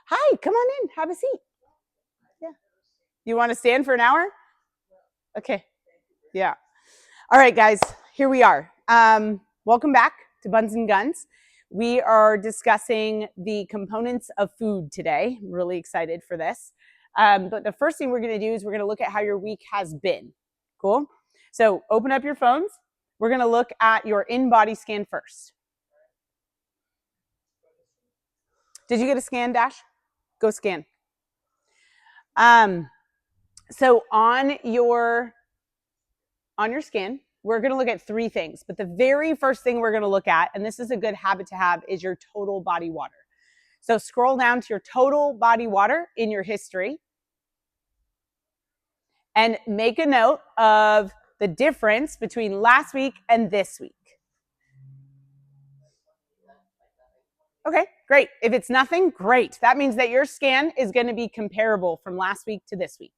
Hi, come on in. Have a seat. Yeah. You want to stand for an hour? Okay. Yeah. All right, guys. Here we are. Welcome back to Buns and Guns. We are discussing the components of food today. I'm really excited for this. But the first thing we're going to do is we're going to look at how your week has been. Cool? So open up your phones. We're going to look at your in-body scan first. Did you get a scan, Dash? Go scan. So on your scan, we're going to look at three things. But the very first thing we're going to look at, and this is a good habit to have, is your total body water. So scroll down to your total body water in your history and make a note of the difference between last week and this week. Okay, great. If it's nothing, great. That means that your scan is going to be comparable from last week to this week.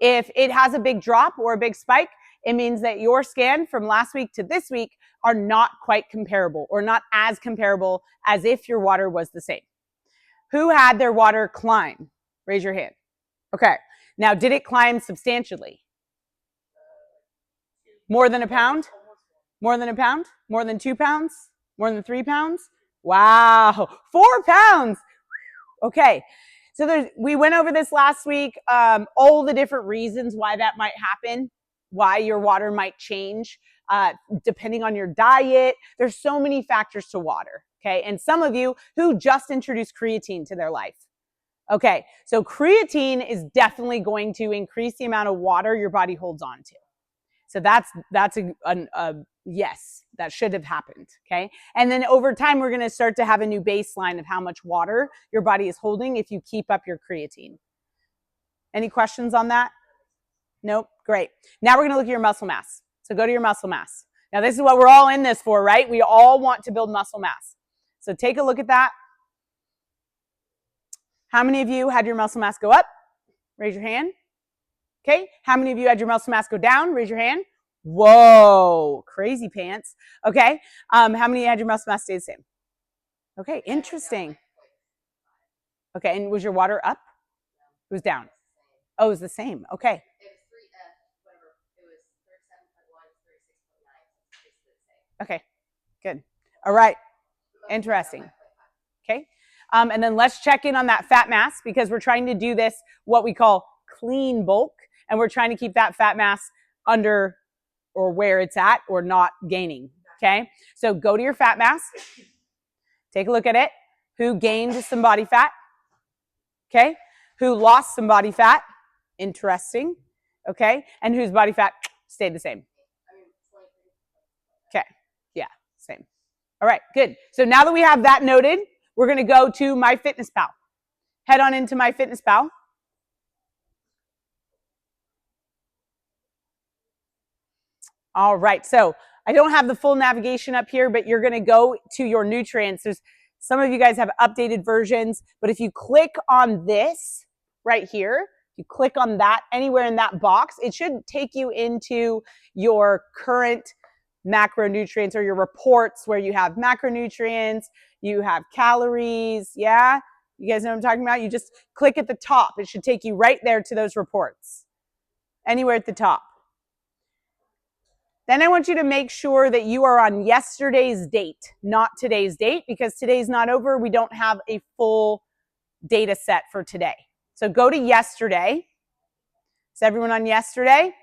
If it has a big drop or a big spike, it means that your scan from last week to this week are not quite comparable or not as comparable as if your water was the same. Who had their water climb? Raise your hand. Okay. Now, did it climb substantially? More than a pound? More than a pound? More than 2 pounds? More than 3 pounds? Wow. 4 pounds. Okay. So we went over this last week, all the different reasons why that might happen, why your water might change, depending on your diet. There's so many factors to water, okay? And some of you who just introduced creatine to their life. Okay, so creatine is definitely going to increase the amount of water your body holds on to. So that's a yes, that should have happened, okay? And then over time, we're going to start to have a new baseline of how much water your body is holding if you keep up your creatine. Any questions on that? Nope, great. Now we're going to look at your muscle mass. So go to your muscle mass. Now this is what we're all in this for, right? We all want to build muscle mass. So take a look at that. How many of you had your muscle mass go up? Raise your hand. Okay, how many of you had your muscle mass go down? Raise your hand. Whoa, crazy pants. Okay, how many had your muscle mass stay the same? Okay, interesting. Okay, and was your water up? It was down. Oh, it was the same. Okay. Okay, good. All right, interesting. Okay, and then let's check in on that fat mass because we're trying to do this, what we call clean bulk, and we're trying to keep that fat mass under or where it's at or not gaining, okay? So go to your fat mass, take a look at it. Who gained some body fat? Okay. Who lost some body fat? Interesting. Okay. And whose body fat stayed the same? Okay. Yeah, same. All right, good. So now that we have that noted, we're going to go to MyFitnessPal. Head on into MyFitnessPal. All right, so I don't have the full navigation up here, but you're going to go to your nutrients. There's some of you guys have updated versions, but if you click on this right here, you click on that anywhere in that box, it should take you into your current macronutrients or your reports where you have macronutrients, you have calories. Yeah, you guys know what I'm talking about? You just click at the top. It should take you right there to those reports, anywhere at the top. Then I want you to make sure that you are on yesterday's date, not today's date, because today's not over. We don't have a full data set for today. So go to yesterday. Is everyone on yesterday?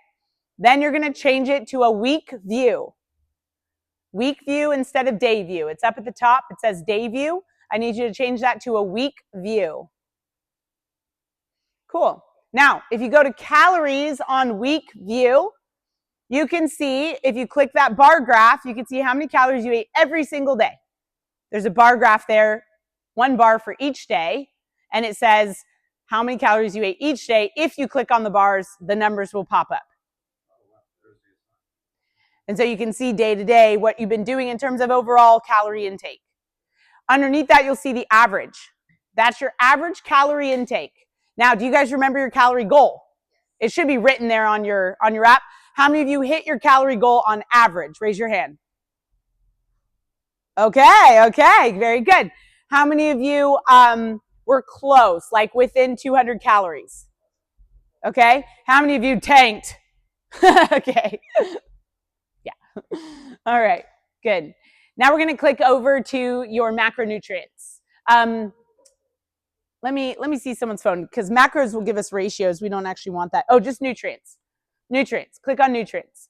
Then you're going to change it to a week view. Week view instead of day view. It's up at the top. It says day view. I need you to change that to a week view. Cool. Now, if you go to calories on week view, you can see, if you click that bar graph, you can see how many calories you ate every single day. There's a bar graph there, 1 bar for each day, and it says how many calories you ate each day. If you click on the bars, the numbers will pop up. And so you can see day to day what you've been doing in terms of overall calorie intake. Underneath that, you'll see the average. That's your average calorie intake. Now, do you guys remember your calorie goal? It should be written there on your app. How many of you hit your calorie goal on average? Raise your hand. Okay, very good. How many of you We're close, like within 200 calories. Okay? How many of you tanked? Okay. Yeah. All right. Good. Now we're going to click over to your macronutrients. Let me see someone's phone because macros will give us ratios. We don't actually want that. Oh, just nutrients. Nutrients. Click on nutrients.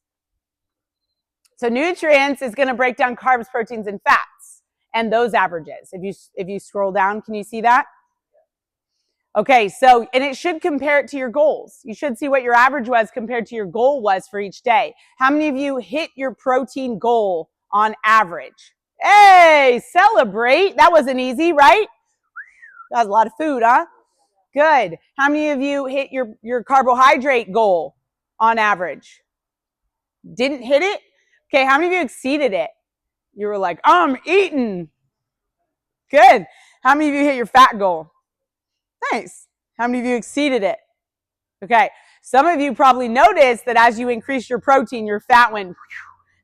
So nutrients is going to break down carbs, proteins, and fats, and those averages. If you scroll down, can you see that? Okay, so, and it should compare it to your goals. You should see what your average was compared to your goal was for each day. How many of you hit your protein goal on average? Hey, celebrate. That wasn't easy, right? That was a lot of food, huh? Good. How many of you hit your carbohydrate goal on average? Didn't hit it? Okay, how many of you exceeded it? You were like, I'm eating. Good. How many of you hit your fat goal? Nice. How many of you exceeded it? Okay. Some of you probably noticed that as you increase your protein, your fat went.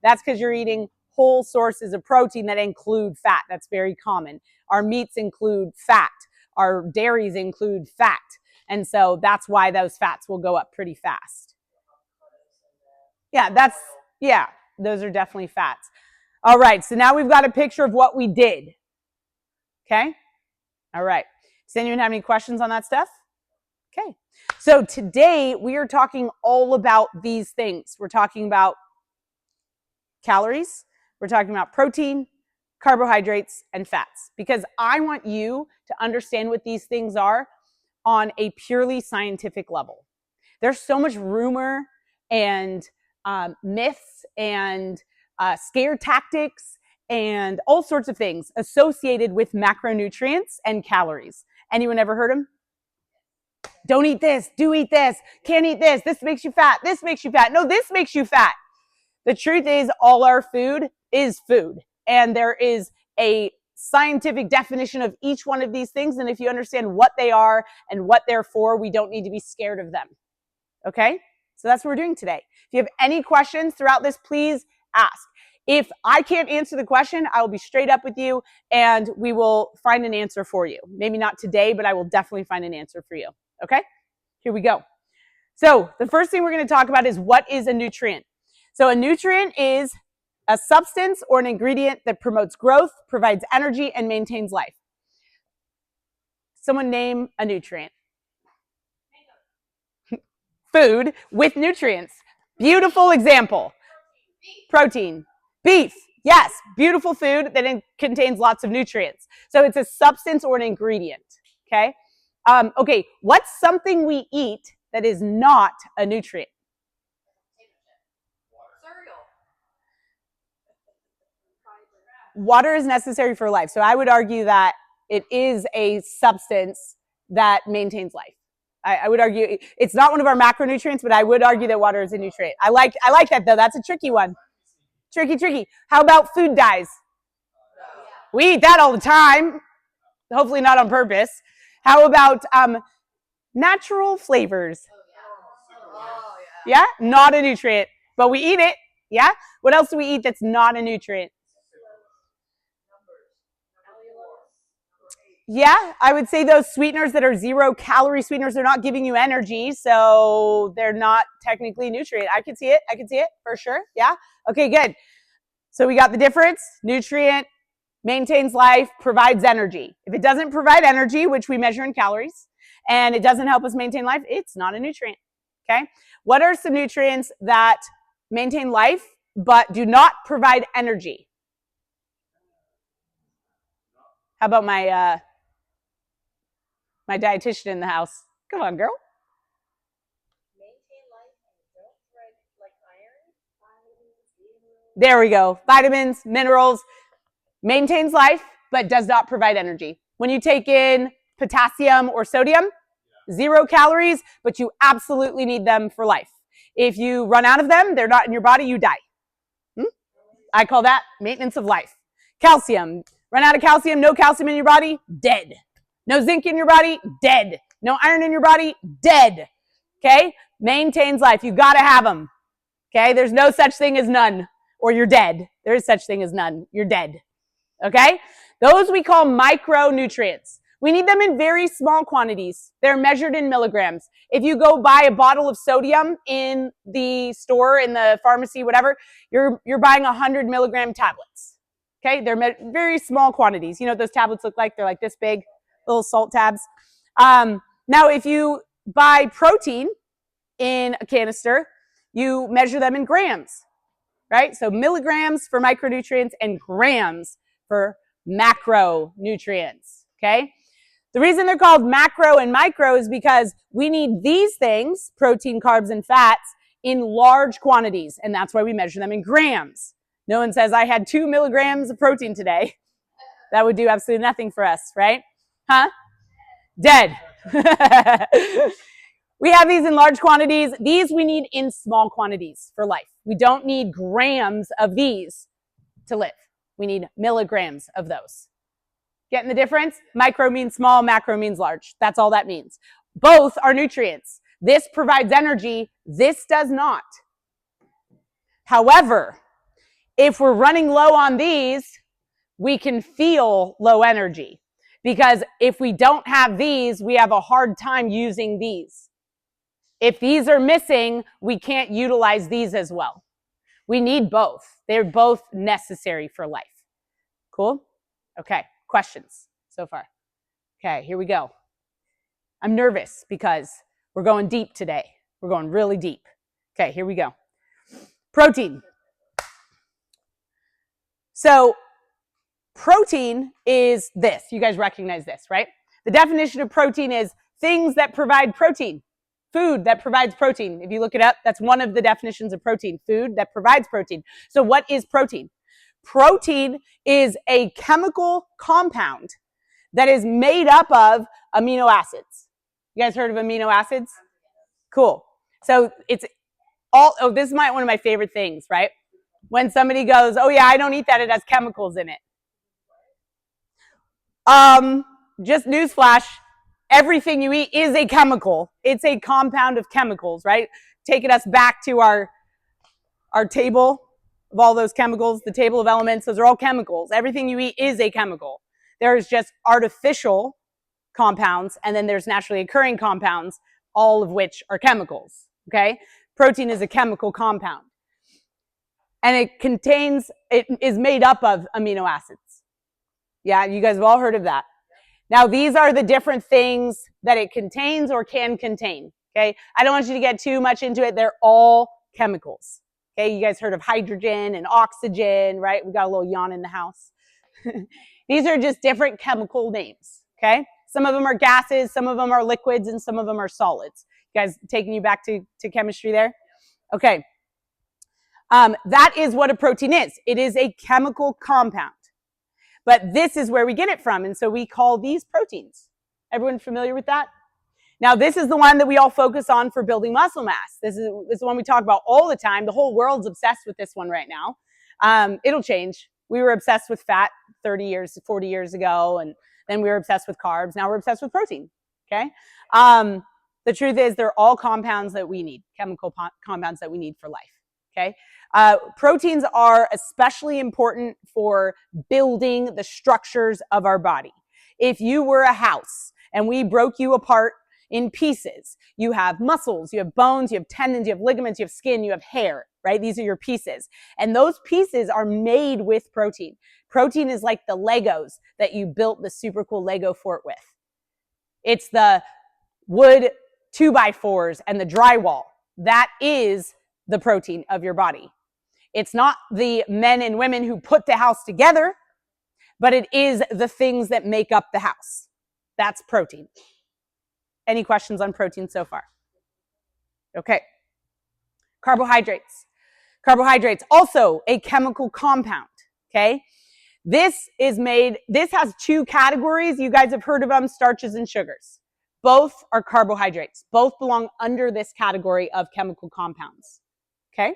That's because you're eating whole sources of protein that include fat. That's very common. Our meats include fat. Our dairies include fat. And so that's why those fats will go up pretty fast. Yeah, those are definitely fats. All right. So now we've got a picture of what we did. Okay. All right. Does anyone have any questions on that stuff? Okay. So today we are talking all about these things. We're talking about calories. We're talking about protein, carbohydrates, and fats, because I want you to understand what these things are on a purely scientific level. There's so much rumor and myths and scare tactics and all sorts of things associated with macronutrients and calories. Anyone ever heard them? Don't eat this, do eat this, can't eat this, this makes you fat, this makes you fat. No, this makes you fat. The truth is all our food is food. And there is a scientific definition of each one of these things. And if you understand what they are and what they're for, we don't need to be scared of them. Okay? So that's what we're doing today. If you have any questions throughout this, please ask. If I can't answer the question, I will be straight up with you and we will find an answer for you. Maybe not today, but I will definitely find an answer for you. Okay? Here we go. So the first thing we're going to talk about is what is a nutrient. So a nutrient is a substance or an ingredient that promotes growth, provides energy, and maintains life. Someone name a nutrient. Food with nutrients. Beautiful example. Protein. Beef. Yes, beautiful food that contains lots of nutrients. So it's a substance or an ingredient. Okay? Okay, what's something we eat that is not a nutrient? Water is necessary for life. So I would argue that it is a substance that maintains life. I would argue it's not one of our macronutrients, but I would argue that water is a nutrient. I like that though. That's a tricky one. Tricky. How about food dyes? We eat that all the time. Hopefully not on purpose. How about natural flavors? Yeah, not a nutrient, but we eat it. Yeah. What else do we eat that's not a nutrient? Yeah, I would say those sweeteners that are 0-calorie sweeteners, they're not giving you energy, so they're not technically nutrient. I can see it for sure. Yeah. Okay, good. So we got the difference. Nutrient maintains life, provides energy. If it doesn't provide energy, which we measure in calories, and it doesn't help us maintain life, it's not a nutrient. Okay. What are some nutrients that maintain life but do not provide energy? How about my dietitian in the house? Come on, girl. Maintain life and don't provide like iron, vitamins. There we go. Vitamins, minerals. Maintains life, but does not provide energy. When you take in potassium or sodium, 0 calories, but you absolutely need them for life. If you run out of them, they're not in your body, you die. I call that maintenance of life. Calcium. Run out of calcium, no calcium in your body, dead. No zinc in your body, dead. No iron in your body, dead. Okay? Maintains life. You got to have them. Okay? There's no such thing as none, or you're dead. There is such thing as none. You're dead. Okay? Those we call micronutrients. We need them in very small quantities. They're measured in milligrams. If you go buy a bottle of sodium in the store, in the pharmacy, whatever, you're buying 100 milligram tablets. Okay, they're very small quantities. You know what those tablets look like? They're like this big, little salt tabs. Now, if you buy protein in a canister, you measure them in grams, right? So milligrams for micronutrients and grams for macronutrients, okay? The reason they're called macro and micro is because we need these things, protein, carbs, and fats, in large quantities, and that's why we measure them in grams. No one says, I had 2 milligrams of protein today. That would do absolutely nothing for us, right? Huh? Dead. We have these in large quantities. These we need in small quantities for life. We don't need grams of these to live. We need milligrams of those. Getting the difference? Micro means small, macro means large. That's all that means. Both are nutrients. This provides energy. This does not. However, if we're running low on these, we can feel low energy. Because if we don't have these, we have a hard time using these. If these are missing, we can't utilize these as well. We need both. They're both necessary for life. Cool? Okay, questions so far? Okay, here we go. I'm nervous because we're going deep today. We're going really deep. Okay, here we go. Protein. So protein is this. You guys recognize this, right? The definition of protein is things that provide protein. Food that provides protein. If you look it up, that's one of the definitions of protein. Food that provides protein. So what is protein? Protein is a chemical compound that is made up of amino acids. You guys heard of amino acids? Cool. So it's all, this is one of my favorite things, right? When somebody goes, oh yeah, I don't eat that, it has chemicals in it. Just newsflash, everything you eat is a chemical. It's a compound of chemicals, right? Taking us back to our table of all those chemicals, the table of elements, those are all chemicals. Everything you eat is a chemical. There's just artificial compounds, and then there's naturally occurring compounds, all of which are chemicals, okay? Protein is a chemical compound. And it is made up of amino acids. Yeah, you guys have all heard of that. Now, these are the different things that it contains or can contain, okay? I don't want you to get too much into it. They're all chemicals, okay? You guys heard of hydrogen and oxygen, right? We got a little yawn in the house. These are just different chemical names, okay? Some of them are gases, some of them are liquids, and some of them are solids. You guys taking you back to chemistry there? Okay. That is what a protein is. It is a chemical compound. But this is where we get it from, and so we call these proteins. Everyone familiar with that? Now, this is the one that we all focus on for building muscle mass. This is the one we talk about all the time. The whole world's obsessed with this one right now. It'll change. We were obsessed with fat 30 years, 40 years ago, and then we were obsessed with carbs. Now we're obsessed with protein, okay? The truth is they're all compounds that we need, chemical compounds that we need for life, okay? Proteins are especially important for building the structures of our body. If you were a house and we broke you apart in pieces, you have muscles, you have bones, you have tendons, you have ligaments, you have skin, you have hair, right? These are your pieces. And those pieces are made with protein. Protein is like the Legos that you built the super cool Lego fort with. It's the wood 2x4s and the drywall. That is the protein of your body. It's not the men and women who put the house together, but it is the things that make up the house. That's protein. Any questions on protein so far? Okay. Carbohydrates. Carbohydrates, also a chemical compound, okay? This has two categories. You guys have heard of them, starches and sugars. Both are carbohydrates. Both belong under this category of chemical compounds, okay?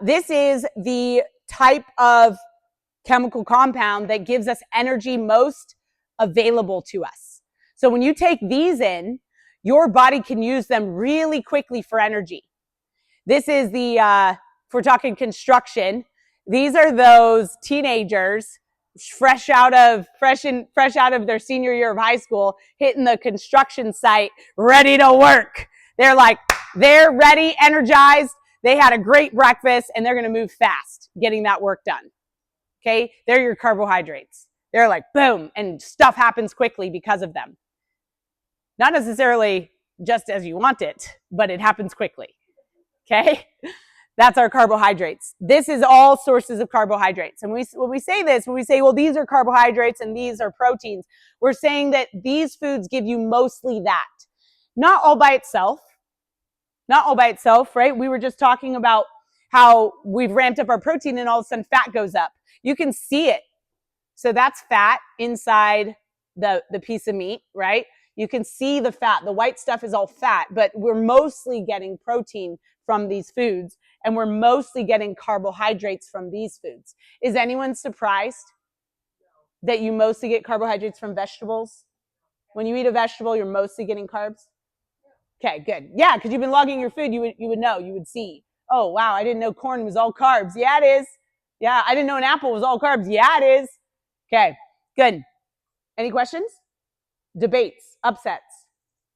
This is the type of chemical compound that gives us energy most available to us. So when you take these in, your body can use them really quickly for energy. This is if we're talking construction, these are those teenagers fresh out of their senior year of high school, hitting the construction site, ready to work. They're ready, energized. They had a great breakfast, and they're going to move fast getting that work done. Okay, they're your carbohydrates. They're like boom, and stuff happens quickly because of them. Not necessarily just as you want it, but it happens quickly. Okay, that's our carbohydrates. This is all sources of carbohydrates. And when we say, well, these are carbohydrates and these are proteins, we're saying that these foods give you mostly that. Not all by itself, right? We were just talking about how we've ramped up our protein and all of a sudden fat goes up. You can see it. So that's fat inside the piece of meat, right? You can see the fat. The white stuff is all fat, but we're mostly getting protein from these foods, and we're mostly getting carbohydrates from these foods. Is anyone surprised that you mostly get carbohydrates from vegetables? When you eat a vegetable, you're mostly getting carbs? Okay, good. Yeah, because you've been logging your food, you would know, you would see. Oh, wow, I didn't know corn was all carbs. Yeah, it is. Yeah, I didn't know an apple was all carbs. Yeah, it is. Okay, good. Any questions? Debates, upsets.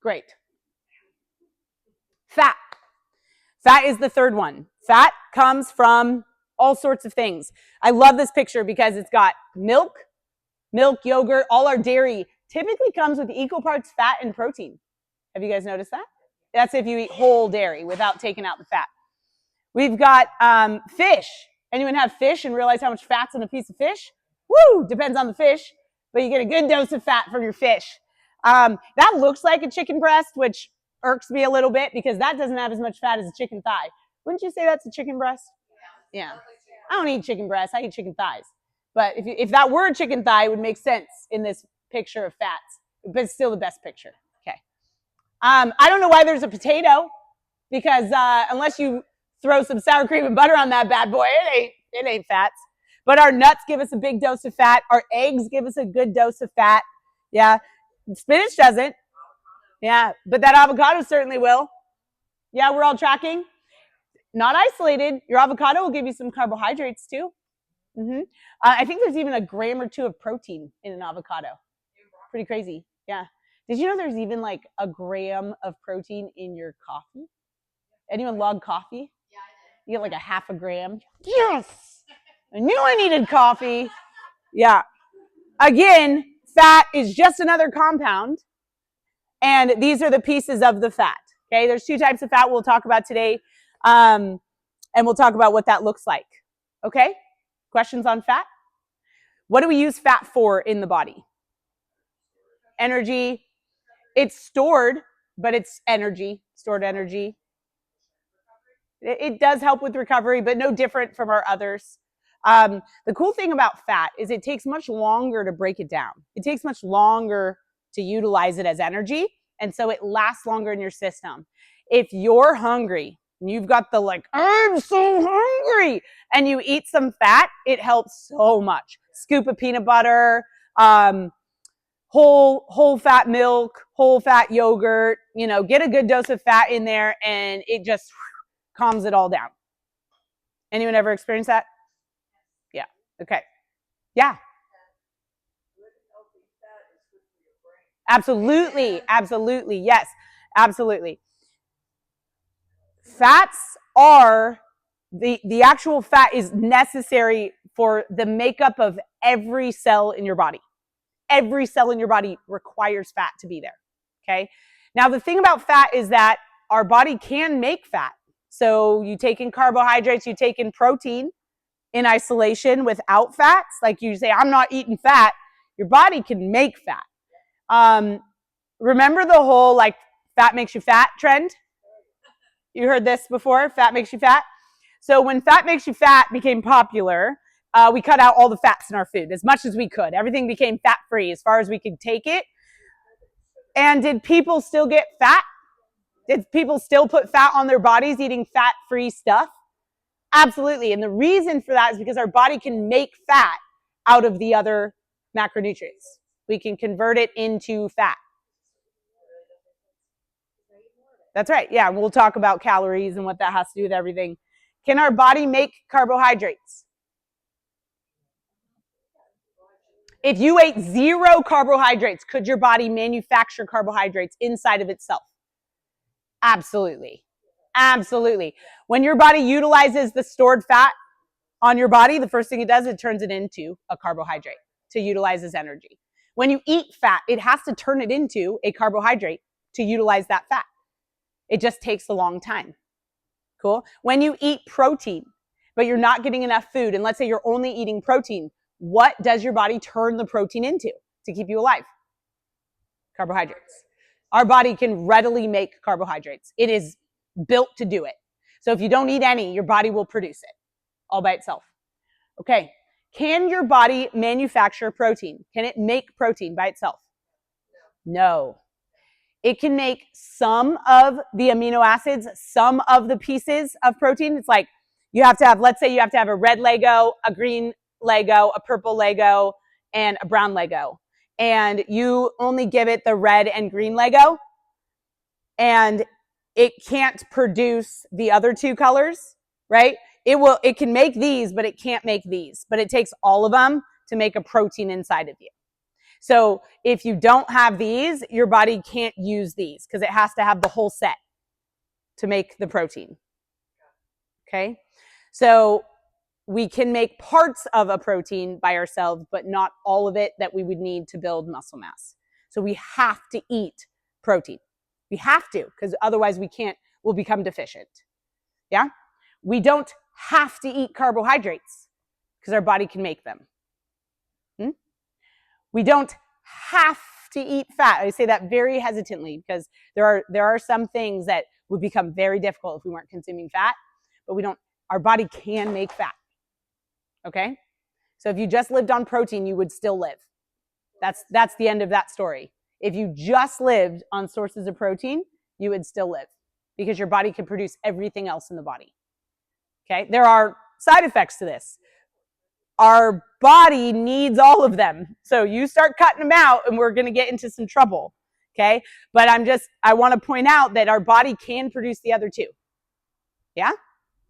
Great. Fat. Fat is the third one. Fat comes from all sorts of things. I love this picture because it's got milk, yogurt, all our dairy typically comes with equal parts fat and protein. Have you guys noticed that? That's if you eat whole dairy without taking out the fat. We've got fish. Anyone have fish and realize how much fat's in a piece of fish? Woo! Depends on the fish, but you get a good dose of fat from your fish. That looks like a chicken breast, which irks me a little bit because that doesn't have as much fat as a chicken thigh. Wouldn't you say that's a chicken breast? Yeah. I don't eat chicken breasts. I eat chicken thighs. But if that were a chicken thigh, it would make sense in this picture of fats. But it's still the best picture. Okay. I don't know why there's a potato because unless you throw some sour cream and butter on that bad boy, it ain't fats. But our nuts give us a big dose of fat. Our eggs give us a good dose of fat. Yeah. Spinach doesn't. Yeah. But that avocado certainly will. Yeah, we're all tracking. Not isolated. Your avocado will give you some carbohydrates too. I think there's even a gram or two of protein in an avocado. Pretty crazy. Yeah. Did you know there's even like a gram of protein in your coffee? Anyone log coffee? Yeah, I did. You get like a half a gram. Yes! I knew I needed coffee. Yeah. Again, fat is just another compound. And these are the pieces of the fat. Okay, there's two types of fat we'll talk about today. And we'll talk about what that looks like. Okay? Questions on fat? What do we use fat for in the body? Energy. It's stored, but it's energy, stored energy. It does help with recovery, but no different from our others. The cool thing about fat is it takes much longer to break it down. It takes much longer to utilize it as energy, and so it lasts longer in your system. If you're hungry, and you've got the like, I'm so hungry, and you eat some fat, it helps so much. Scoop of peanut butter, whole fat milk, whole fat yogurt, get a good dose of fat in there, and it just calms it all down. Anyone ever experienced that? Yeah. Okay. Yeah. Absolutely. Yes. Absolutely. Fats are the actual fat is necessary for the makeup of every cell in your body. Every cell in your body requires fat to be there. Okay. Now, the thing about fat is that our body can make fat. So you take in carbohydrates, you take in protein in isolation without fats. Like you say, I'm not eating fat. Your body can make fat. Remember the whole like fat makes you fat trend? You heard this before, fat makes you fat. So when fat makes you fat became popular, we cut out all the fats in our food as much as we could. Everything became fat-free as far as we could take it. And did people still get fat? Did people still put fat on their bodies eating fat-free stuff? Absolutely. And the reason for that is because our body can make fat out of the other macronutrients. We can convert it into fat. That's right. Yeah, we'll talk about calories and what that has to do with everything. Can our body make carbohydrates? If you ate 0 carbohydrates, could your body manufacture carbohydrates inside of itself? Absolutely. Absolutely. When your body utilizes the stored fat on your body, the first thing it does, it turns it into a carbohydrate to utilize as energy. When you eat fat, it has to turn it into a carbohydrate to utilize that fat. It just takes a long time. Cool. When you eat protein, but you're not getting enough food, and let's say you're only eating protein, what does your body turn the protein into to keep you alive? Carbohydrates. Our body can readily make carbohydrates. It is built to do it. So if you don't eat any, your body will produce it all by itself. Okay. Can your body manufacture protein? Can it make protein by itself? No. It can make some of the amino acids, some of the pieces of protein. It's like you have to have, let's say you have to have a red Lego, a green Lego, a purple Lego, and a brown Lego. And you only give it the red and green Lego, and it can't produce the other 2 colors, right? It can make these, but it can't make these. But it takes all of them to make a protein inside of you. So if you don't have these, your body can't use these because it has to have the whole set to make the protein. Okay? So we can make parts of a protein by ourselves, but not all of it that we would need to build muscle mass. So we have to eat protein. We have to, because otherwise we'll become deficient. Yeah? We don't have to eat carbohydrates because our body can make them. We don't have to eat fat. I say that very hesitantly because there are some things that would become very difficult if we weren't consuming fat, but our body can make fat. Okay? So if you just lived on protein, you would still live. That's the end of that story. If you just lived on sources of protein, you would still live because your body can produce everything else in the body. Okay? There are side effects to this. Our body needs all of them. So you start cutting them out and we're going to get into some trouble. Okay? But I want to point out that our body can produce the other 2. Yeah?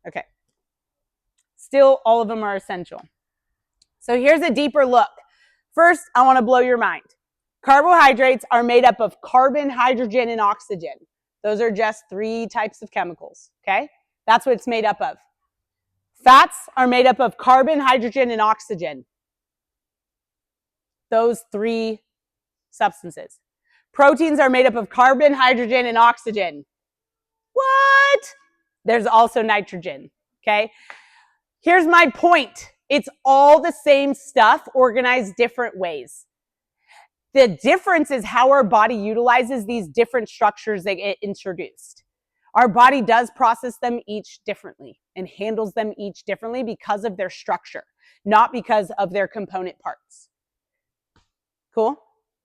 Okay. Still, all of them are essential. So here's a deeper look. First, I want to blow your mind. Carbohydrates are made up of carbon, hydrogen, and oxygen. Those are just 3 types of chemicals. Okay? That's what it's made up of. Fats are made up of carbon, hydrogen, and oxygen. Those 3 substances. Proteins are made up of carbon, hydrogen, and oxygen. What? There's also nitrogen. Okay? Here's my point. It's all the same stuff organized different ways. The difference is how our body utilizes these different structures that get introduced. Our body does process them each differently and handles them each differently because of their structure, not because of their component parts. Cool?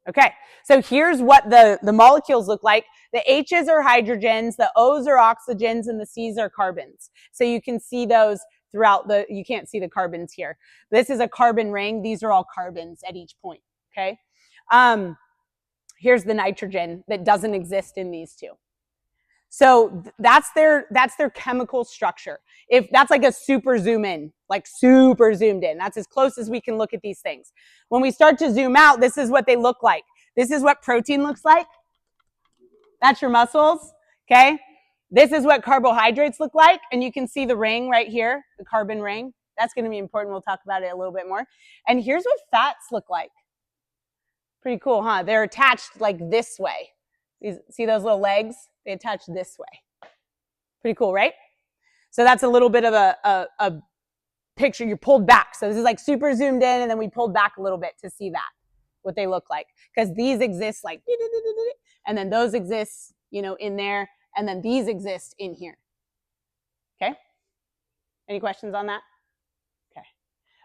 Okay, so here's what the molecules look like. The H's are hydrogens, the O's are oxygens, and the C's are carbons. So you can see those throughout you can't see the carbons here. This is a carbon ring. These are all carbons at each point, okay? Here's the nitrogen that doesn't exist in these 2. So that's their chemical structure. If that's like a super zoom in, like super zoomed in, that's as close as we can look at these things. When we start to zoom out, this is what they look like. This is what protein looks like. That's your muscles, okay? This is what carbohydrates look like, and you can see the ring right here, the carbon ring. That's going to be important. We'll talk about it a little bit more. And here's what fats look like. Pretty cool, huh? They're attached like this way. See those little legs? They attach this way. Pretty cool, right? So that's a little bit of a picture. You're pulled back. So this is like super zoomed in, and then we pulled back a little bit to see that, what they look like. Because these exist like, and then those exist, in there, and then these exist in here. Okay? Any questions on that? Okay.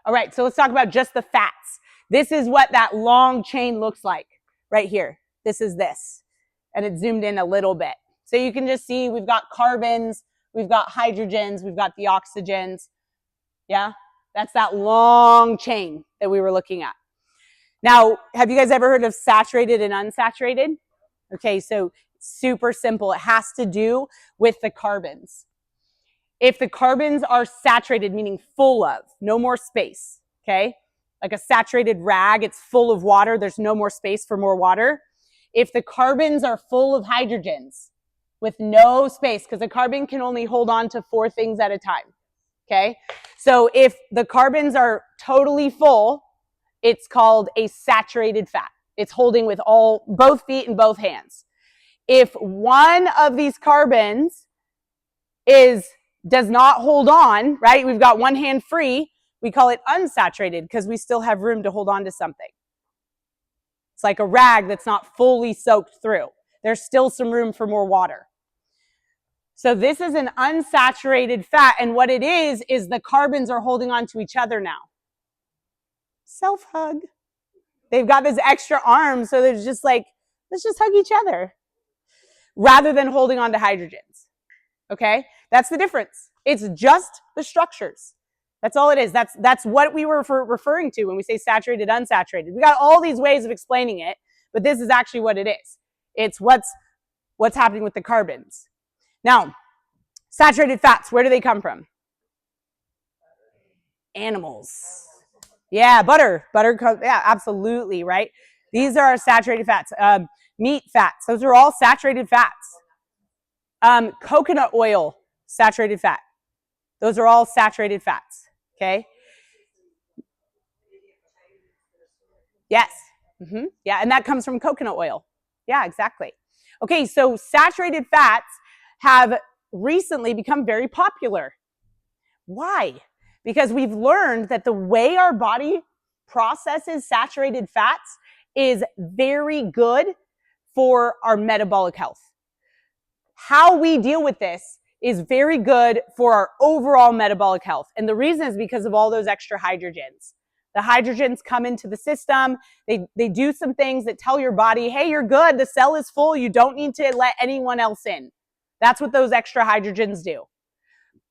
All right, so let's talk about just the fats. This is what that long chain looks like right here. This is this. And it's zoomed in a little bit. So you can just see we've got carbons, we've got hydrogens, we've got the oxygens. Yeah? That's that long chain that we were looking at. Now, have you guys ever heard of saturated and unsaturated? Okay, so super simple. It has to do with the carbons. If the carbons are saturated, meaning full of, no more space, okay? like a saturated rag. It's full of water. There's no more space for more water. If the carbons are full of hydrogens with no space, because the carbon can only hold on to 4 things at a time. Okay. So if the carbons are totally full, it's called a saturated fat. It's holding with both feet and both hands. If one of these carbons does not hold on, right? We've got one hand free. We call it unsaturated because we still have room to hold on to something. It's like a rag that's not fully soaked through. There's still some room for more water. So this is an unsaturated fat, and what it is the carbons are holding on to each other now. Self-hug. They've got this extra arm, so they're just like, let's just hug each other, rather than holding on to hydrogens. Okay? That's the difference. It's just the structures. That's all it is. That's what we were referring to when we say saturated, unsaturated. We got all these ways of explaining it, but this is actually what it is. It's what's happening with the carbons. Now, saturated fats, where do they come from? Animals. Yeah, butter. Yeah, absolutely, right? These are our saturated fats. Meat fats, those are all saturated fats. Coconut oil, saturated fat. Those are all saturated fats, okay? Yes. Mm-hmm. Yeah, and that comes from coconut oil. Yeah, exactly. Okay, so saturated fats have recently become very popular. Why? Because we've learned that the way our body processes saturated fats is very good for our metabolic health. How we deal with this is very good for our overall metabolic health. And the reason is because of all those extra hydrogens. The hydrogens come into the system. They do some things that tell your body, hey, you're good. The cell is full. You don't need to let anyone else in. That's what those extra hydrogens do.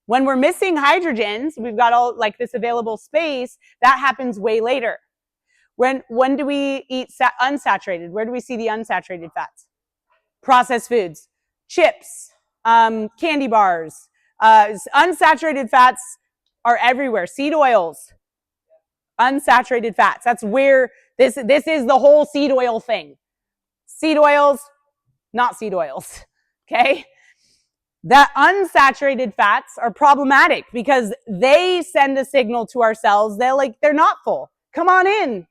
When we're missing hydrogens, we've got all like this available space, that happens way later. When do we eat unsaturated? Where do we see the unsaturated fats? Processed foods, chips, candy bars. Unsaturated fats are everywhere. Seed oils, unsaturated fats. That's where this is the whole seed oil thing. Seed oils, not seed oils. Okay? The unsaturated fats are problematic because they send a signal to our cells. They're not full. Come on in.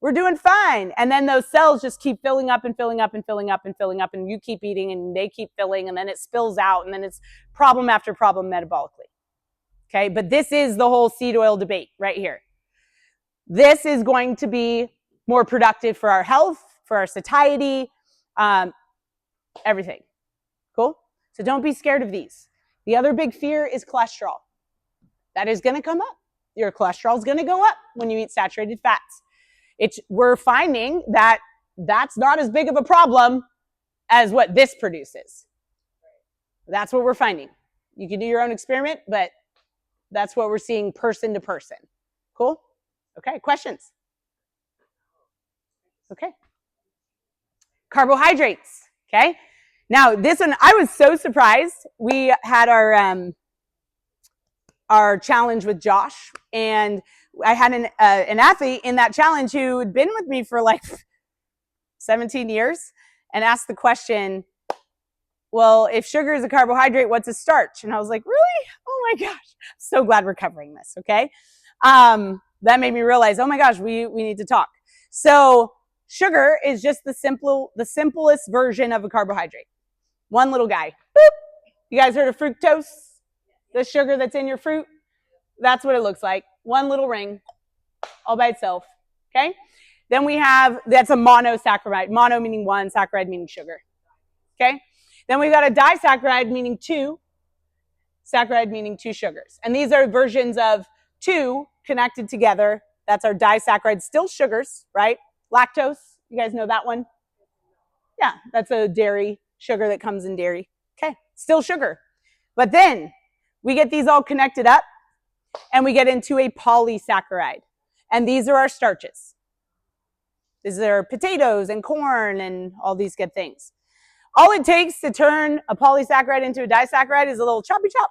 We're doing fine. And then those cells just keep filling up and filling up and filling up and filling up, and you keep eating and they keep filling, and then it spills out, and then it's problem after problem metabolically. Okay, but this is the whole seed oil debate right here. This is going to be more productive for our health, for our satiety, everything. Cool? So don't be scared of these. The other big fear is cholesterol. That is going to come up. Your cholesterol is going to go up when you eat saturated fats. We're finding that that's not as big of a problem as what this produces. That's what we're finding. You can do your own experiment, but that's what we're seeing person to person. Cool? Okay, questions? Okay. Carbohydrates, okay? Now, this one, I was so surprised. We had our challenge with Josh, and I had an athlete in that challenge who had been with me for like 17 years and asked the question, well, if sugar is a carbohydrate, what's a starch? And I was like, really? Oh my gosh. I'm so glad we're covering this, okay? That made me realize, oh my gosh, we need to talk. So sugar is just the simplest version of a carbohydrate. One little guy. Boop. You guys heard of fructose? The sugar that's in your fruit? That's what it looks like. One little ring, all by itself, okay? Then that's a monosaccharide. Mono meaning one, saccharide meaning sugar, okay? Then we've got a disaccharide meaning two, saccharide meaning two sugars. And these are versions of two connected together. That's our disaccharide, still sugars, right? Lactose, you guys know that one? Yeah, that's a dairy sugar that comes in dairy. Okay, still sugar. But then we get these all connected up and we get into a polysaccharide. And these are our starches. These are potatoes and corn and all these good things. All it takes to turn a polysaccharide into a disaccharide is a little choppy chop.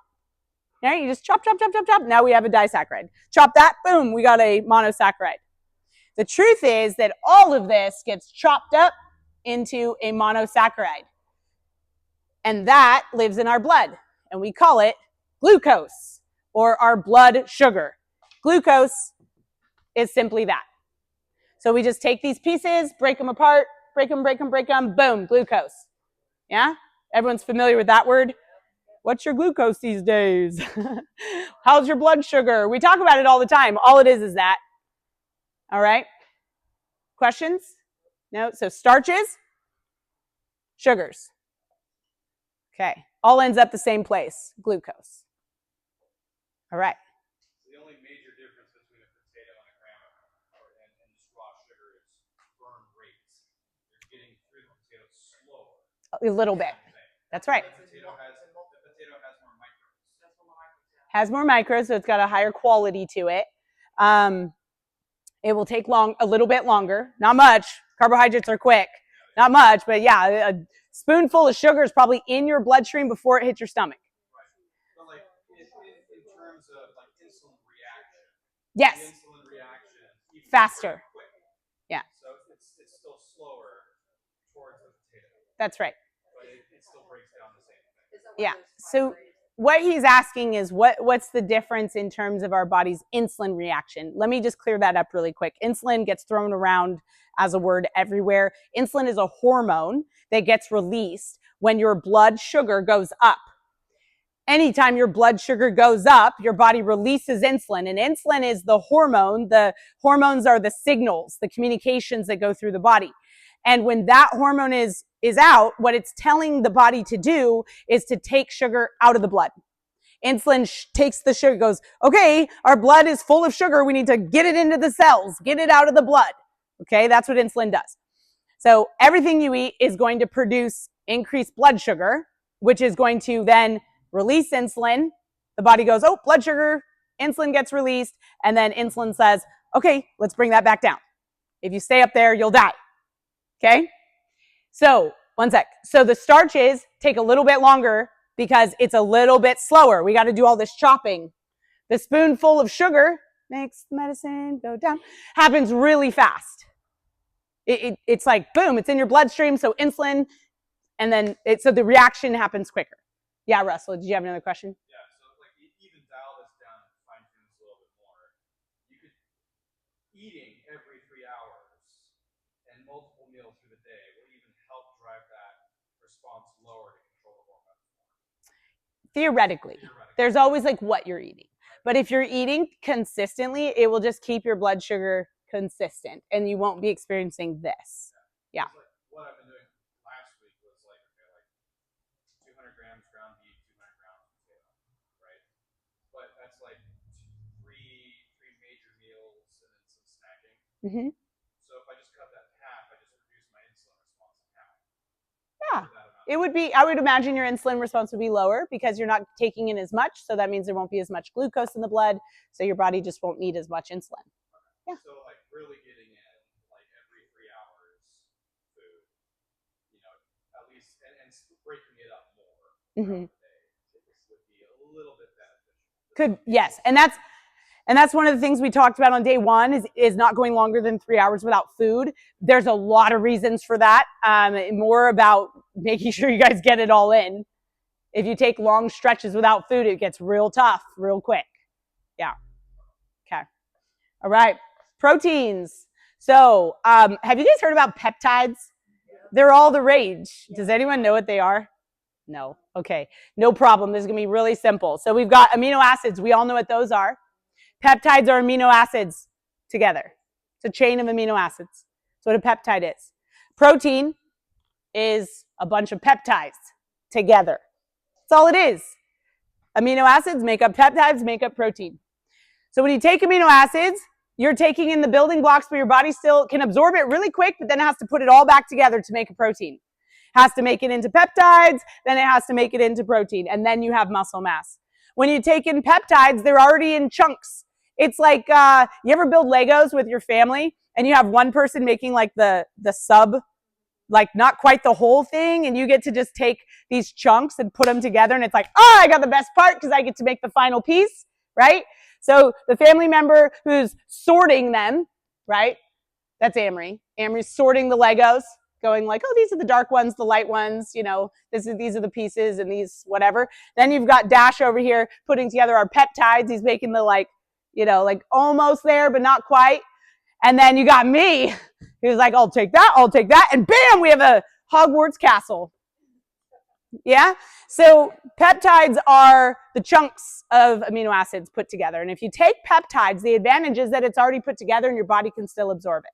Right? You just chop, chop, chop, chop, chop. Now we have a disaccharide. Chop that, boom, we got a monosaccharide. The truth is that all of this gets chopped up into a monosaccharide. And that lives in our blood. And we call it glucose, or our blood sugar. Glucose is simply that. So we just take these pieces, break them apart, break them, boom, glucose. Yeah? Everyone's familiar with that word? What's your glucose these days? How's your blood sugar? We talk about it all the time. All it is that. All right? Questions? No? So starches, sugars. Okay. All ends up the same place, glucose. All right. The only major difference between a potato and a gram and just raw sugar is burn rates. You're getting through the potato slower. A little bit. That's right. The potato has more micros. Has more micros, so it's got a higher quality to it. It will take a little bit longer. Not much. Carbohydrates are quick. Not much, but yeah, a spoonful of sugar is probably in your bloodstream before it hits your stomach. Right. But like in terms of like insulin reaction. Yes. The insulin reaction even faster. Quick. Yeah. So it's still slower towards the potato. That's right. But it still breaks down the same thing. Yeah. So what he's asking is what's the difference in terms of our body's insulin reaction? Let me just clear that up really quick. Insulin gets thrown around as a word everywhere. Insulin is a hormone that gets released when your blood sugar goes up. Anytime your blood sugar goes up, your body releases insulin, and insulin is the hormone. The hormones are the signals, the communications that go through the body. And when that hormone is out, what it's telling the body to do is to take sugar out of the blood. Insulin takes the sugar, goes, okay, our blood is full of sugar. We need to get it into the cells, get it out of the blood. Okay, that's what insulin does. So everything you eat is going to produce increased blood sugar, which is going to then release insulin. The body goes, oh, blood sugar, insulin gets released, and then insulin says, okay, let's bring that back down. If you stay up there, you'll die. Okay? So, one sec. So the starches take a little bit longer because it's a little bit slower. We got to do all this chopping. The spoonful of sugar makes the medicine go down. Happens really fast. It's like, boom, it's in your bloodstream, so insulin, and then so the reaction happens quicker. Yeah, Russell, did you have another question? Yeah, so like even dial this down and fine tune this a little bit more. You could eating every 3 hours and multiple meals through the day will even help drive that response lower to control the hormones more. Theoretically. There's always like what you're eating. But if you're eating consistently, it will just keep your blood sugar consistent and you won't be experiencing this. Yeah. Like what I've been doing last week was like, okay, like 200 grams ground beef, 200 grams potato, right? But that's like three major meals and then some snacking. Mm-hmm. So if I just cut that in half, I just reduce my insulin response in half. Yeah. It would be, I would imagine your insulin response would be lower because you're not taking in as much. So that means there won't be as much glucose in the blood. So your body just won't need as much insulin. Yeah. So like really getting in like every 3 hours food, you know, at least, and breaking it up more. Mm-hmm. This would be a little bit beneficial. Yes. And that's one of the things we talked about on day one is not going longer than 3 hours without food. There's a lot of reasons for that. More about making sure you guys get it all in. If you take long stretches without food, it gets real tough real quick. Yeah. Okay. All right. Proteins. So, have you guys heard about peptides? They're all the rage. Does anyone know what they are? No. Okay. No problem. This is going to be really simple. So we've got amino acids. We all know what those are. Peptides are amino acids together. It's a chain of amino acids. That's what a peptide is. Protein is a bunch of peptides together. That's all it is. Amino acids make up peptides, make up protein. So when you take amino acids, you're taking in the building blocks, but your body still can absorb it really quick, but then it has to put it all back together to make a protein. It has to make it into peptides, then it has to make it into protein, and then you have muscle mass. When you take in peptides, they're already in chunks. It's like, you ever build Legos with your family and you have one person making like the sub, like not quite the whole thing, and you get to just take these chunks and put them together and it's like, oh, I got the best part because I get to make the final piece, right? So the family member who's sorting them, right? That's Amory. Amory's sorting the Legos, going like, oh, these are the dark ones, the light ones, these are the pieces and these whatever. Then you've got Dash over here putting together our peptides. He's making the like almost there, but not quite. And then you got me. He was like, I'll take that. And bam, we have a Hogwarts castle. Yeah? So peptides are the chunks of amino acids put together. And if you take peptides, the advantage is that it's already put together and your body can still absorb it.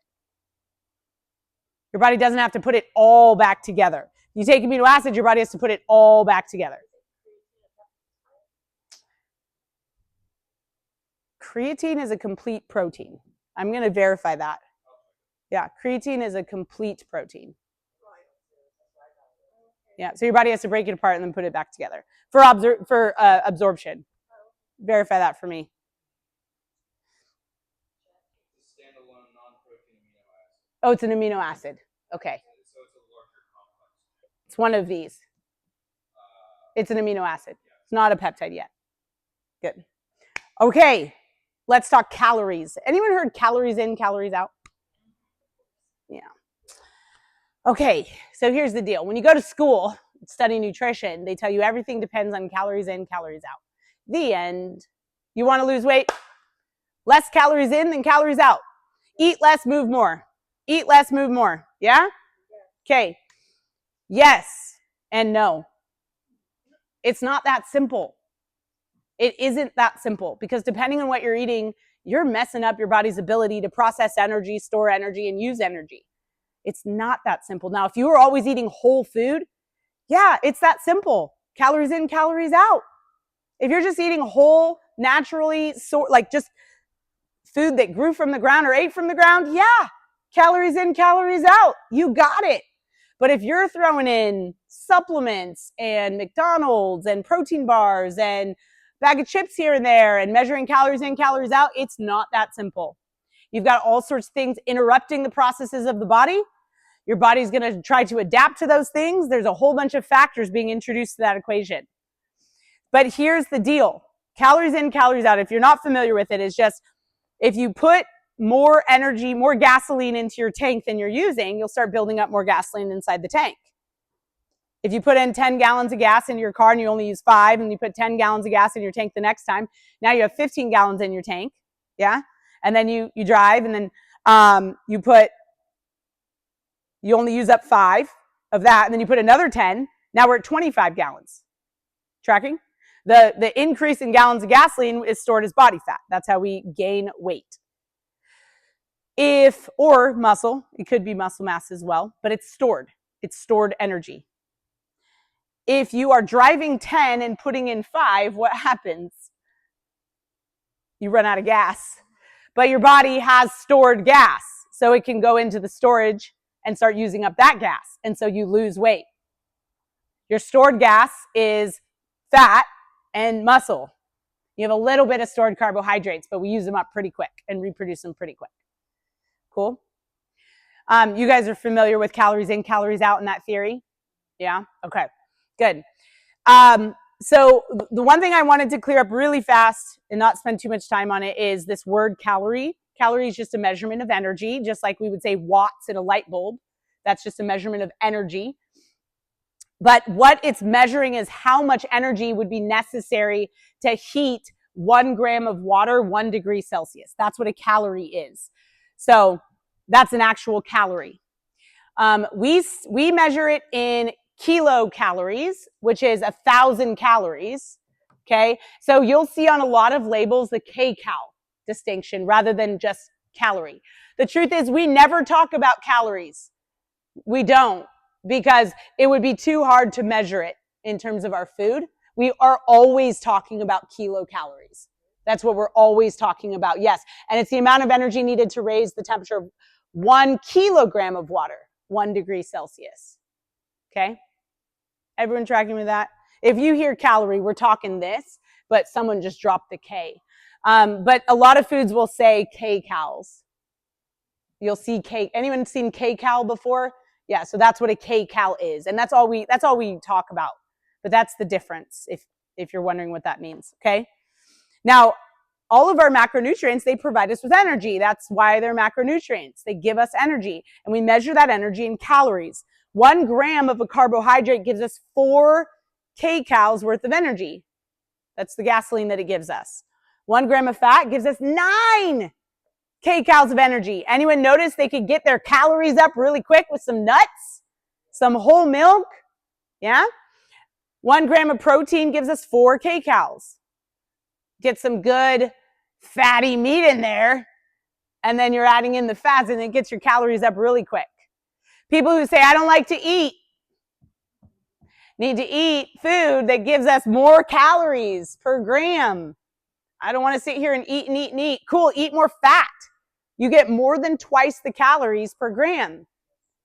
Your body doesn't have to put it all back together. You take amino acids, your body has to put it all back together. Creatine is a complete protein. I'm going to verify that. Yeah, creatine is a complete protein. Yeah, so your body has to break it apart and then put it back together for absorption. Verify that for me. Standalone non-protein amino acid. Oh, it's an amino acid. Okay. So it's a larger complex. It's one of these. It's an amino acid. It's not a peptide yet. Good. Okay, let's talk calories. Anyone heard calories in, calories out? Yeah. Okay, so here's the deal. When you go to school, study nutrition, they tell you everything depends on calories in, calories out. The end. You want to lose weight? Less calories in than calories out. Eat less, move more. Eat less, move more. Yeah? Okay. Yes and no. It's not that simple. It isn't that simple because depending on what you're eating, you're messing up your body's ability to process energy, store energy, and use energy. It's not that simple. Now, if you were always eating whole food, yeah, it's that simple. Calories in, calories out. If you're just eating whole, naturally, like just food that grew from the ground or ate from the ground, yeah, calories in, calories out. You got it. But if you're throwing in supplements and McDonald's and protein bars and bag of chips here and there and measuring calories in, calories out, it's not that simple. You've got all sorts of things interrupting the processes of the body. Your body's going to try to adapt to those things. There's a whole bunch of factors being introduced to that equation. But here's the deal. Calories in, calories out, if you're not familiar with it, is just if you put more energy, more gasoline into your tank than you're using, you'll start building up more gasoline inside the tank. If you put in 10 gallons of gas into your car and you only use 5, and you put 10 gallons of gas in your tank the next time, now you have 15 gallons in your tank, yeah? And then you drive, and then you only use up 5 of that, and then you put another 10, now we're at 25 gallons. Tracking? The increase in gallons of gasoline is stored as body fat. That's how we gain weight. Or muscle, it could be muscle mass as well, but it's stored. It's stored energy. If you are driving 10 and putting in 5, what happens? You run out of gas. But your body has stored gas, so it can go into the storage and start using up that gas, and so you lose weight. Your stored gas is fat and muscle. You have a little bit of stored carbohydrates, but we use them up pretty quick and reproduce them pretty quick. Cool? You guys are familiar with calories in, calories out in that theory? Yeah? Okay, good. So the one thing I wanted to clear up really fast and not spend too much time on it is this word calorie. Calorie is just a measurement of energy, just like we would say watts in a light bulb. That's just a measurement of energy. But what it's measuring is how much energy would be necessary to heat 1 gram of water 1 degree Celsius. That's what a calorie is. So that's an actual calorie. We measure it in kilocalories, which is 1,000 calories. Okay, so you'll see on a lot of labels the kcal distinction rather than just calorie. The truth is we never talk about calories. We don't, because it would be too hard to measure it in terms of our food. We are always talking about kilocalories. That's what we're always talking about, yes. And it's the amount of energy needed to raise the temperature of 1 kilogram of water 1 degree Celsius. Okay? Everyone tracking with that? If you hear calorie, we're talking this, but someone just dropped the K. But a lot of foods will say kcals. You'll see K. Anyone seen kcal before? Yeah, so that's what a kcal is, and that's all we talk about. But that's the difference, if you're wondering what that means. Okay. Now, all of our macronutrients, they provide us with energy. That's why they're macronutrients. They give us energy, and we measure that energy in calories. 1 gram of a carbohydrate gives us 4 kcals worth of energy. That's the gasoline that it gives us. 1 gram of fat gives us 9 kcals of energy. Anyone notice they could get their calories up really quick with some nuts, some whole milk? Yeah? 1 gram of protein gives us 4 kcals. Get some good fatty meat in there, and then you're adding in the fats, and it gets your calories up really quick. People who say, I don't like to eat, need to eat food that gives us more calories per gram. I don't want to sit here and eat and eat and eat. Cool, eat more fat. You get more than twice the calories per gram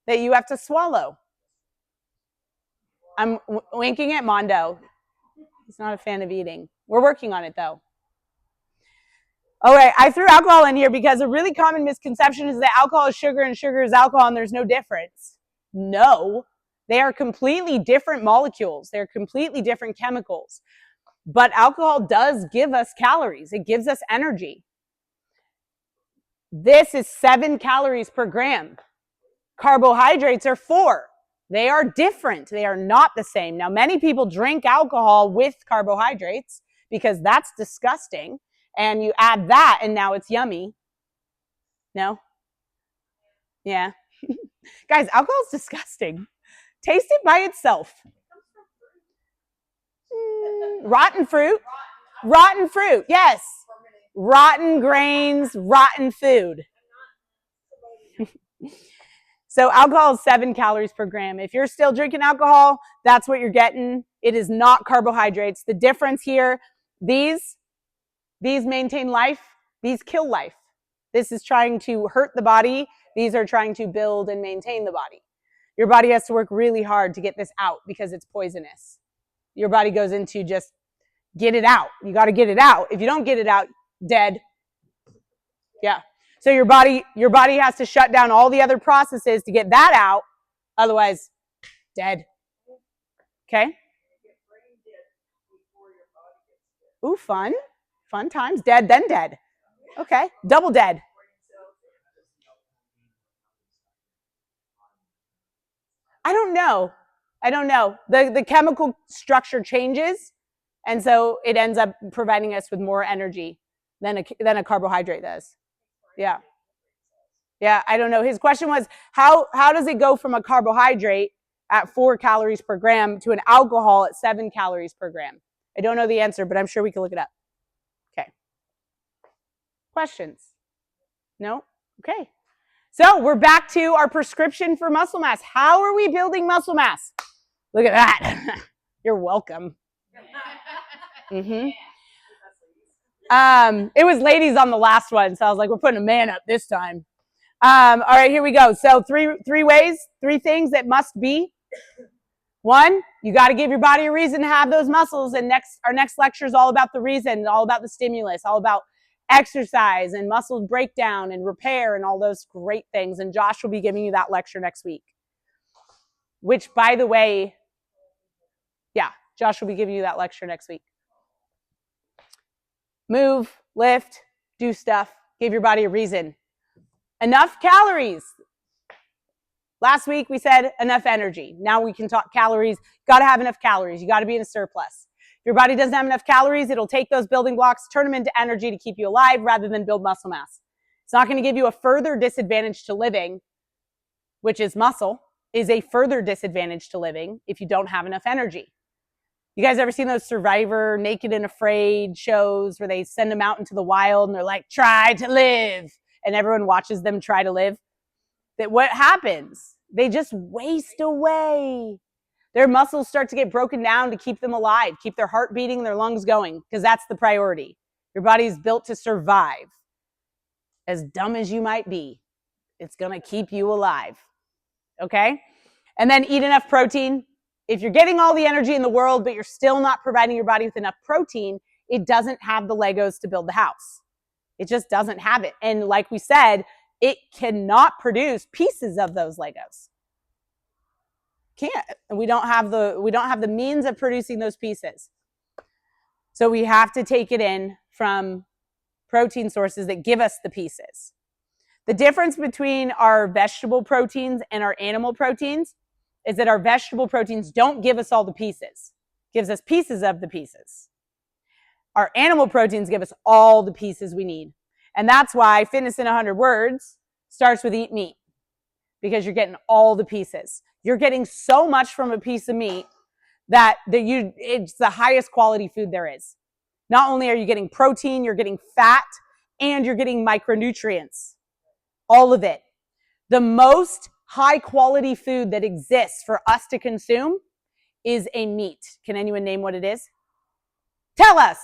that you have to swallow. I'm winking at Mondo. He's not a fan of eating. We're working on it, though. All right, I threw alcohol in here because a really common misconception is that alcohol is sugar and sugar is alcohol and there's no difference. No, they are completely different molecules. They're completely different chemicals. But alcohol does give us calories. It gives us energy. This is 7 calories per gram. Carbohydrates are 4. They are different. They are not the same. Now, many people drink alcohol with carbohydrates because that's disgusting. And you add that, and now it's yummy. No? Yeah. Guys, alcohol is disgusting. Taste it by itself. Rotten fruit. Rotten fruit, yes. Rotten grains, rotten food. So alcohol is 7 calories per gram. If you're still drinking alcohol, that's what you're getting. It is not carbohydrates. The difference here, these maintain life, these kill life. This is trying to hurt the body. These are trying to build and maintain the body. Your body has to work really hard to get this out because it's poisonous. Your body goes into just get it out. You got to get it out. If you don't get it out, dead. Yeah. So your body has to shut down all the other processes to get that out. Otherwise, dead. Okay? Ooh, fun. Fun times. Dead, then dead. Okay. Double dead. I don't know. The chemical structure changes, and so it ends up providing us with more energy than a carbohydrate does. Yeah. Yeah, I don't know. His question was, how does it go from a carbohydrate at 4 calories per gram to an alcohol at 7 calories per gram? I don't know the answer, but I'm sure we can look it up. Okay. Questions? No? Okay. So we're back to our prescription for muscle mass. How are we building muscle mass? Look at that. You're welcome. Mm-hmm. It was ladies on the last one, so I was like, we're putting a man up this time. All right, here we go. So three ways, 3 things that must be. 1, you got to give your body a reason to have those muscles. And our next lecture is all about the reason, all about the stimulus, all about exercise and muscle breakdown and repair and all those great things. And Josh will be giving you that lecture next week. Which, by the way, yeah, Josh will be giving you that lecture next week. Move, lift, do stuff, give your body a reason. Enough calories. Last week we said enough energy. Now we can talk calories. Got to have enough calories. You got to be in a surplus. If your body doesn't have enough calories, it'll take those building blocks, turn them into energy to keep you alive rather than build muscle mass. It's not going to give you a further disadvantage to living, which is muscle, is a further disadvantage to living if you don't have enough energy. You guys ever seen those Survivor Naked and Afraid shows where they send them out into the wild and they're like, try to live, and everyone watches them try to live? That what happens? They just waste away. Their muscles start to get broken down to keep them alive, keep their heart beating, their lungs going, because that's the priority. Your body's built to survive. As dumb as you might be, it's going to keep you alive. Okay? And then eat enough protein. If you're getting all the energy in the world, but you're still not providing your body with enough protein, it doesn't have the Legos to build the house. It just doesn't have it. And like we said, it cannot produce pieces of those Legos. Can't. We don't have the means of producing those pieces. So we have to take it in from protein sources that give us the pieces. The difference between our vegetable proteins and our animal proteins is that our vegetable proteins don't give us all the pieces. It gives us pieces of the pieces. Our animal proteins give us all the pieces we need. And that's why Fitness in 100 Words starts with eat meat, because you're getting all the pieces. You're getting so much from a piece of meat that it's the highest quality food there is. Not only are you getting protein, you're getting fat, and you're getting micronutrients. All of it. The most high quality food that exists for us to consume is a meat. Can anyone name what it is? Tell us.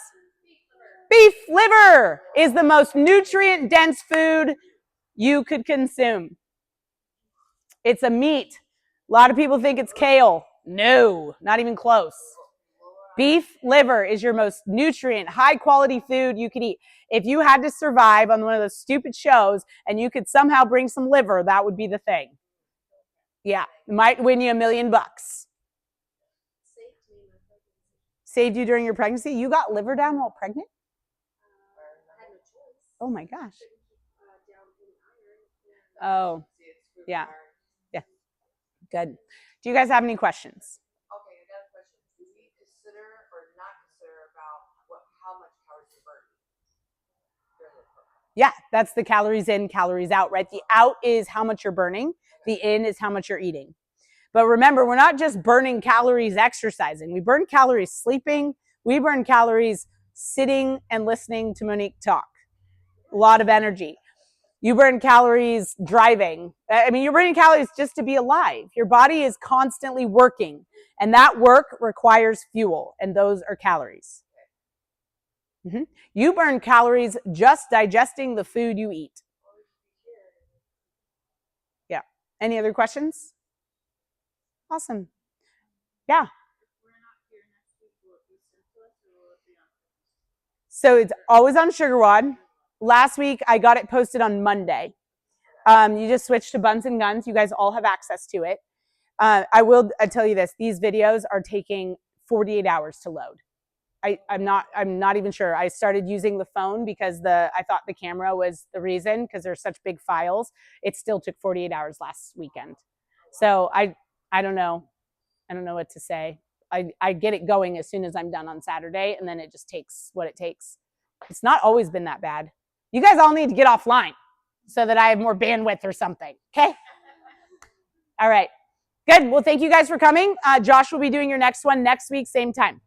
Beef liver is the most nutrient dense food you could consume. It's a meat. A lot of people think it's kale. No, not even close. Beef liver is your most nutrient, high quality food you could eat. If you had to survive on one of those stupid shows and you could somehow bring some liver, that would be the thing. Yeah, it might win you $1 million. Saved you during your pregnancy? You got liver down while pregnant? Oh my gosh. Oh, yeah. Yeah. Good. Do you guys have any questions? Okay, I got a question. Do we consider or not consider about how much calories you're burning? Yeah, that's the calories in, calories out, right? The out is how much you're burning. The in is how much you're eating. But remember, we're not just burning calories exercising. We burn calories sleeping. We burn calories sitting and listening to Monique talk. A lot of energy. You burn calories driving. I mean, you're burning calories just to be alive. Your body is constantly working, and that work requires fuel, and those are calories. Mm-hmm. You burn calories just digesting the food you eat. Yeah. Any other questions? Awesome. Yeah. So it's always on SugarWOD. Last week, I got it posted on Monday. You just switch to Buns and Guns. You guys all have access to it. I will tell you this. These videos are taking 48 hours to load. I'm not even sure. I started using the phone because I thought the camera was the reason, because they're such big files. It still took 48 hours last weekend. So I don't know. I don't know what to say. I get it going as soon as I'm done on Saturday, and then it just takes what it takes. It's not always been that bad. You guys all need to get offline so that I have more bandwidth or something. Okay? All right. Good. Well, thank you guys for coming. Josh will be doing your next one next week, same time.